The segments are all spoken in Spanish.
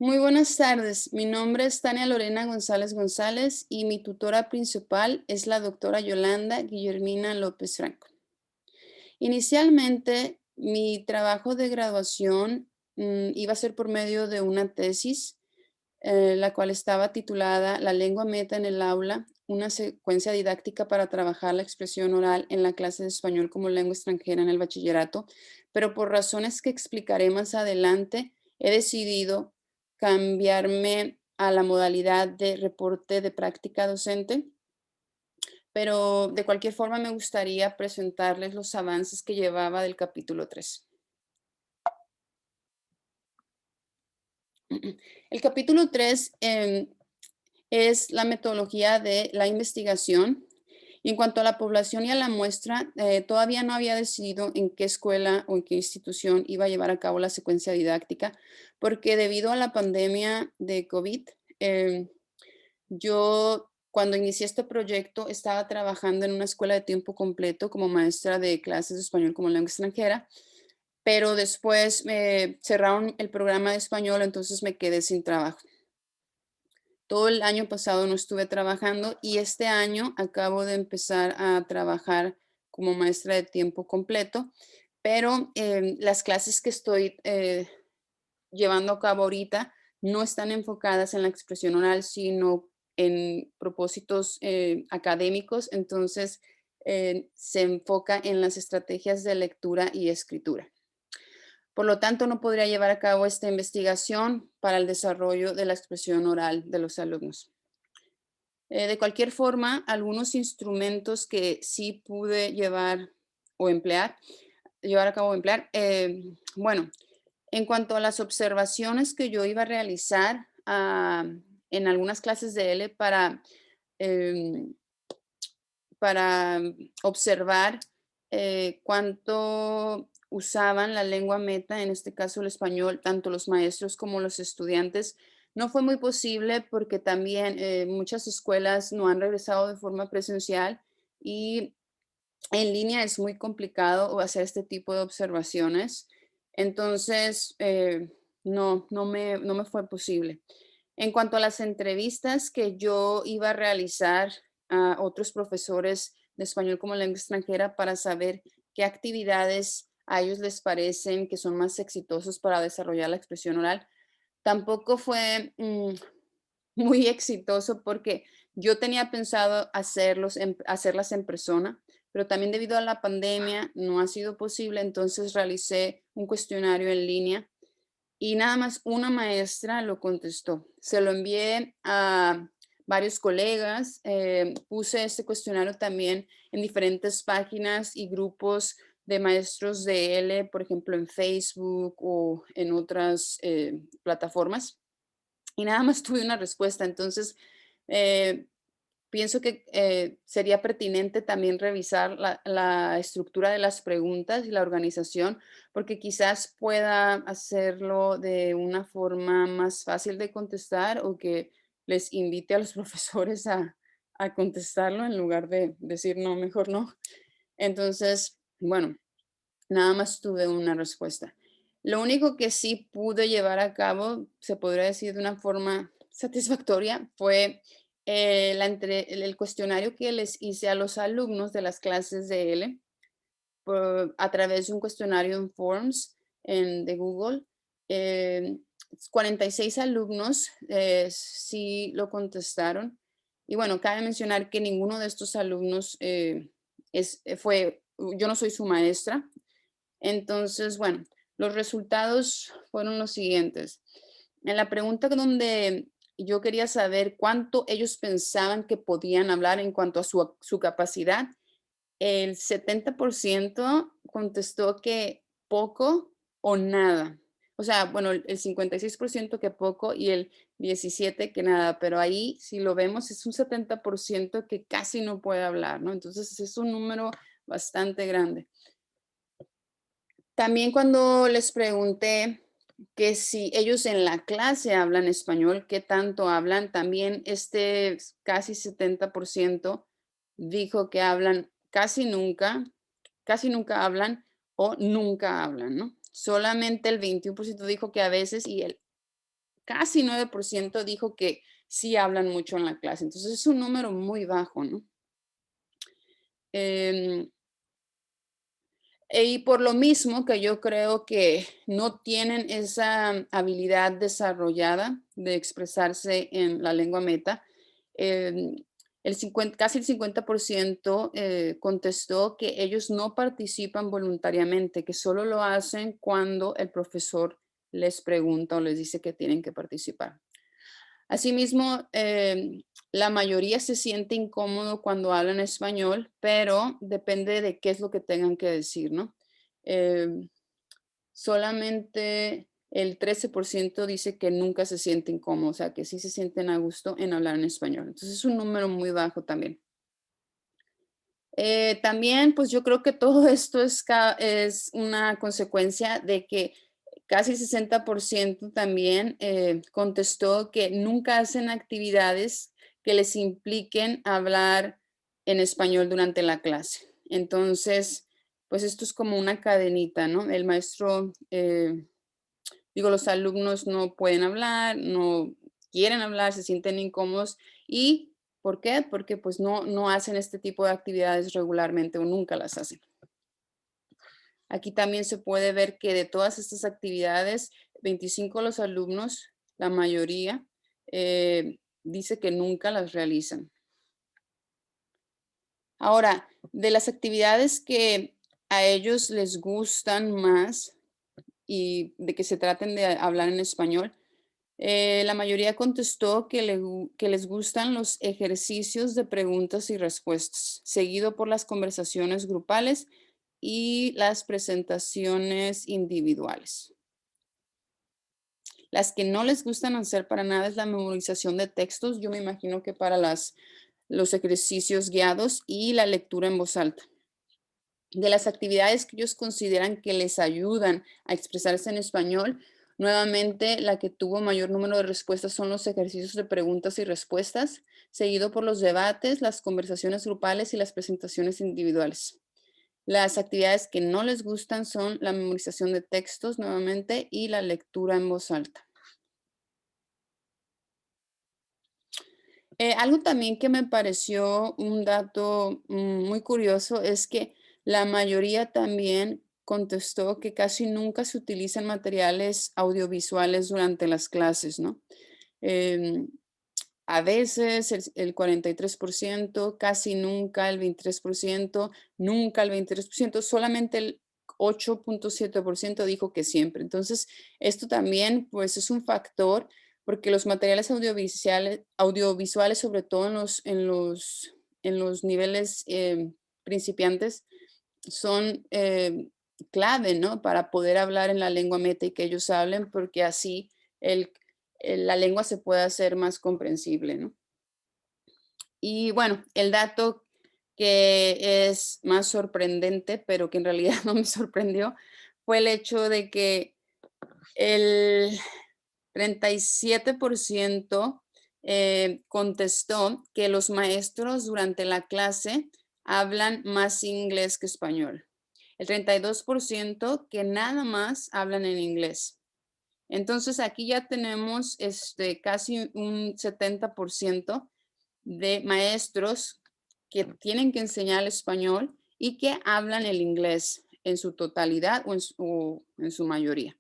Muy buenas tardes. Mi nombre es Tania Lorena González González y mi tutora principal es la doctora Yolanda Guillermina López Franco. Inicialmente, mi trabajo de graduación iba a ser por medio de una tesis, la cual estaba titulada La lengua meta en el aula, una secuencia didáctica para trabajar la expresión oral en la clase de español como lengua extranjera en el bachillerato, pero por razones que explicaré más adelante, he decidido cambiarme a la modalidad de reporte de práctica docente, pero de cualquier forma me gustaría presentarles los avances que llevaba del capítulo 3. El capítulo 3 es la metodología de la investigación. Y en cuanto a la población y a la muestra, todavía no había decidido en qué escuela o en qué institución iba a llevar a cabo la secuencia didáctica, porque debido a la pandemia de COVID, yo cuando inicié este proyecto estaba trabajando en una escuela de tiempo completo como maestra de clases de español como lengua extranjera, pero después me cerraron el programa de español, entonces me quedé sin trabajo. Todo el año pasado no estuve trabajando y este año acabo de empezar a trabajar como maestra de tiempo completo, pero las clases que estoy llevando a cabo ahorita no están enfocadas en la expresión oral, sino en propósitos académicos, entonces se enfoca en las estrategias de lectura y escritura. Por lo tanto, no podría llevar a cabo esta investigación para el desarrollo de la expresión oral de los alumnos. De cualquier forma, algunos instrumentos que sí pude llevar a cabo o emplear, bueno, en cuanto a las observaciones que yo iba a realizar en algunas clases de L em, para observar cuánto usaban la lengua meta, en este caso el español, tanto los maestros como los estudiantes. No fue muy posible porque también muchas escuelas no han regresado de forma presencial y en línea es muy complicado hacer este tipo de observaciones. Entonces, no me fue posible. En cuanto a las entrevistas que yo iba a realizar a otros profesores de español como lengua extranjera para saber qué actividades a ellos les parecen que son más exitosos para desarrollar la expresión oral, tampoco fue muy exitoso porque yo tenía pensado hacerlas en persona, pero también debido a la pandemia no ha sido posible, entonces realicé un cuestionario en línea y nada más una maestra lo contestó. Se lo envié a varios colegas, puse este cuestionario también en diferentes páginas y grupos de maestros de L, por ejemplo, en Facebook o en otras plataformas, y nada más tuve una respuesta. Entonces, eh, pienso que sería pertinente también revisar la estructura de las preguntas y la organización, porque quizás pueda hacerlo de una forma más fácil de contestar o que les invite a los profesores a contestarlo en lugar de decir no, mejor no. Entonces, bueno, nada más tuve una respuesta. Lo único que sí pude llevar a cabo, se podría decir de una forma satisfactoria, fue el cuestionario que les hice a los alumnos de las clases de L a través de un cuestionario en Forms de Google. Eh, 46 alumnos sí lo contestaron. Y bueno, cabe mencionar que ninguno de estos alumnos yo no soy su maestra, entonces, bueno, los resultados fueron los siguientes. En la pregunta donde yo quería saber cuánto ellos pensaban que podían hablar en cuanto a su capacidad, el 70% contestó que poco o nada. O sea, bueno, el 56% que poco y el 17% que nada, pero ahí si lo vemos es un 70% que casi no puede hablar, ¿no? Entonces es un número bastante grande. También cuando les pregunté que si ellos en la clase hablan español, qué tanto hablan, también este casi 70% dijo que hablan casi nunca hablan o nunca hablan, ¿no? Solamente el 21% dijo que a veces y el casi 9% dijo que sí hablan mucho en la clase. Entonces es un número muy bajo, ¿no? Em, y por lo mismo que yo creo que no tienen esa habilidad desarrollada de expresarse en la lengua meta, em, casi el 50% contestó que ellos no participan voluntariamente, que solo lo hacen cuando el profesor les pregunta o les dice que tienen que participar. Asimismo, la mayoría se siente incómodo cuando hablan español, pero depende de qué es lo que tengan que decir, ¿no? Em, Solamente el 13% dice que nunca se siente incómodo, o sea, que sí se sienten a gusto en hablar en español. Entonces es un número muy bajo también. También, pues yo creo que todo esto es una consecuencia de que casi el 60% también contestó que nunca hacen actividades que les impliquen hablar en español durante la clase. Entonces, pues esto es como una cadenita, ¿no? El maestro, digo, los alumnos no pueden hablar, no quieren hablar, se sienten incómodos. ¿Y por qué? Porque pues no hacen este tipo de actividades regularmente o nunca las hacen. Aquí también se puede ver que de todas estas actividades, 25 de los alumnos, la mayoría, dice que nunca las realizan. Ahora, de las actividades que a ellos les gustan más y de que se traten de hablar en español, la mayoría contestó que les gustan los ejercicios de preguntas y respuestas, seguido por las conversaciones grupales y las presentaciones individuales. Las que no les gustan hacer para nada es la memorización de textos. Yo me imagino que para los ejercicios guiados y la lectura en voz alta. De las actividades que ellos consideran que les ayudan a expresarse en español, nuevamente la que tuvo mayor número de respuestas son los ejercicios de preguntas y respuestas, seguido por los debates, las conversaciones grupales y las presentaciones individuales. Las actividades que no les gustan son la memorización de textos nuevamente y la lectura en voz alta. Algo también que me pareció un dato muy curioso es que la mayoría también contestó que casi nunca se utilizan materiales audiovisuales durante las clases, ¿no? Em, a veces el 43%, casi nunca el 23%, nunca el 23%, solamente el 8.7% dijo que siempre. Entonces, esto también pues es un factor porque los materiales audiovisuales sobre todo en los niveles principiantes, son clave, ¿no? Para poder hablar en la lengua meta y que ellos hablen, porque así el, la lengua se puede hacer más comprensible, ¿no? Y bueno, el dato que es más sorprendente, pero que en realidad no me sorprendió, fue el hecho de que el 37% contestó que los maestros durante la clase hablan más inglés que español. El 32% que nada más hablan en inglés. Entonces aquí ya tenemos casi un 70% de maestros que tienen que enseñar español y que hablan el inglés en su totalidad o en su mayoría.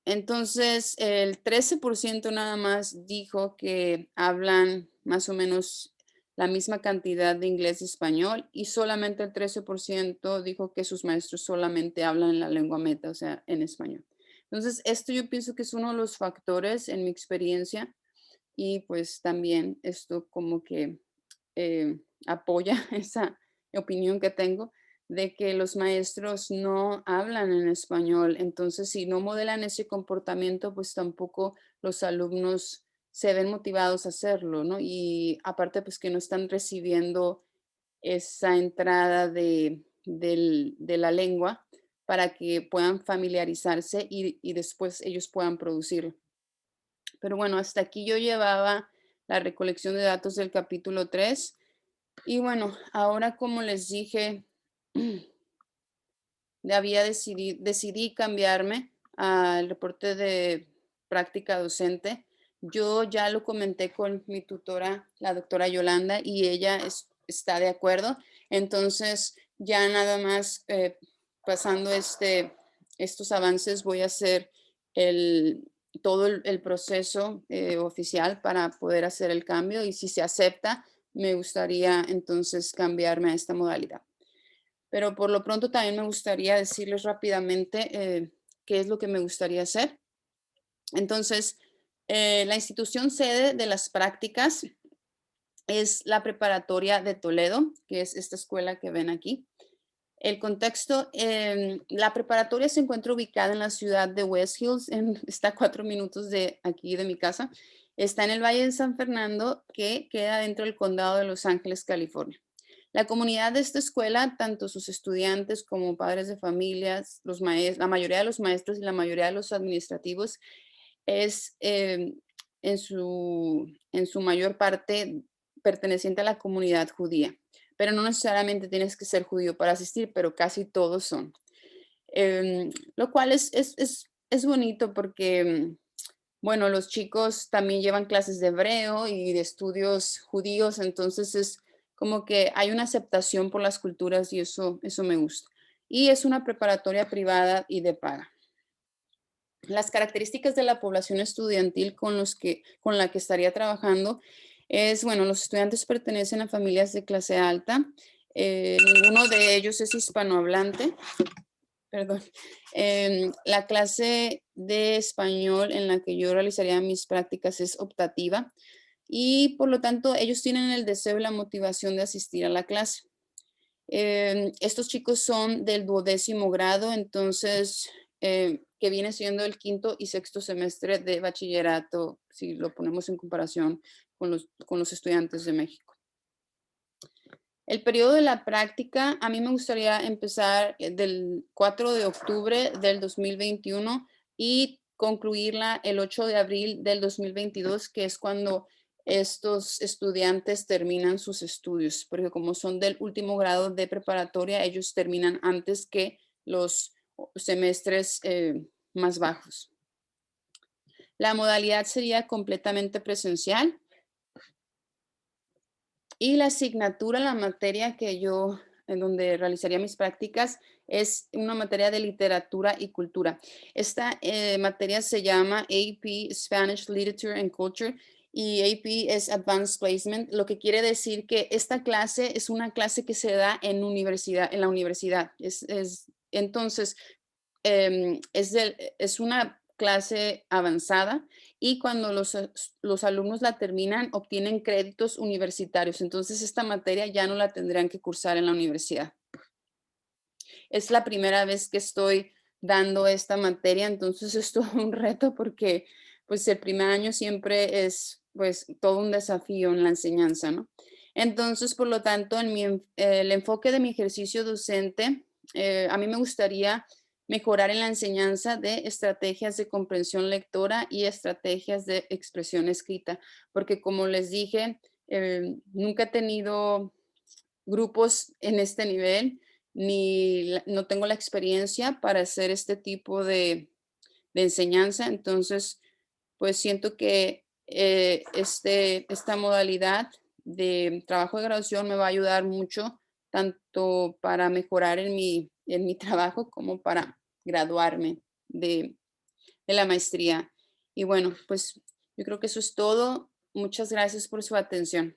Entonces, el 13% nada más dijo que hablan más o menos la misma cantidad de inglés y español y solamente el 13% dijo que sus maestros solamente hablan en la lengua meta, o sea, en español. Entonces, esto yo pienso que es uno de los factores en mi experiencia y pues también esto como que apoya esa opinión que tengo de que los maestros no hablan en español. Entonces, si no modelan ese comportamiento, pues tampoco los alumnos se ven motivados a hacerlo, ¿no? Y aparte, pues que no están recibiendo esa entrada de la lengua para que puedan familiarizarse y después ellos puedan producirlo. Pero bueno, hasta aquí yo llevaba la recolección de datos del capítulo 3. Y bueno, ahora como les dije, decidí cambiarme al reporte de práctica docente. Yo ya lo comenté con mi tutora, la doctora Yolanda, y ella está de acuerdo. Entonces, ya nada más pasando estos avances, voy a hacer el, todo el proceso oficial para poder hacer el cambio y si se acepta, me gustaría entonces cambiarme a esta modalidad. Pero por lo pronto también me gustaría decirles rápidamente qué es lo que me gustaría hacer. Entonces, la institución sede de las prácticas es la Preparatoria de Toledo, que es esta escuela que ven aquí. El contexto, la preparatoria se encuentra ubicada en la ciudad de West Hills, está a 4 minutos de aquí de mi casa. Está en el Valle de San Fernando, que queda dentro del condado de Los Ángeles, California. La comunidad de esta escuela, tanto sus estudiantes como padres de familias, la mayoría de los maestros y la mayoría de los administrativos, es en su mayor parte perteneciente a la comunidad judía, pero no necesariamente tienes que ser judío para asistir, pero casi todos son. Lo cual es bonito porque, bueno, los chicos también llevan clases de hebreo y de estudios judíos, entonces es como que hay una aceptación por las culturas y eso me gusta. Y es una preparatoria privada y de paga. Las características de la población estudiantil con la que estaría trabajando es, bueno, los estudiantes pertenecen a familias de clase alta, ninguno de ellos es hispanohablante, perdón. La clase de español en la que yo realizaría mis prácticas es optativa y por lo tanto ellos tienen el deseo y la motivación de asistir a la clase. Estos chicos son del 12º grado, entonces, que viene siendo el 5º y 6º semestre de bachillerato, si lo ponemos en comparación con los estudiantes de México. El periodo de la práctica, a mí me gustaría empezar del 4 de octubre del 2021 y concluirla el 8 de abril del 2022, que es cuando estos estudiantes terminan sus estudios, porque como son del último grado de preparatoria, ellos terminan antes que los semestres más bajos. La modalidad sería completamente presencial y la asignatura, la materia en donde realizaría mis prácticas, es una materia de literatura y cultura. Esta materia se llama AP Spanish Literature and Culture y AP es Advanced Placement, lo que quiere decir que esta clase es una clase que se da en la universidad. Entonces, es una clase avanzada y cuando los alumnos la terminan, obtienen créditos universitarios. Entonces, esta materia ya no la tendrán que cursar en la universidad. Es la primera vez que estoy dando esta materia, entonces es todo un reto porque pues el primer año siempre es pues todo un desafío en la enseñanza, ¿no? Entonces, por lo tanto, el enfoque de mi ejercicio docente, a mí me gustaría mejorar en la enseñanza de estrategias de comprensión lectora y estrategias de expresión escrita, porque como les dije, nunca he tenido grupos en este nivel, no tengo la experiencia para hacer este tipo de enseñanza, entonces, pues siento que esta modalidad de trabajo de graduación me va a ayudar mucho, tanto para mejorar en mi trabajo como para graduarme de la maestría. Y bueno, pues yo creo que eso es todo. Muchas gracias por su atención.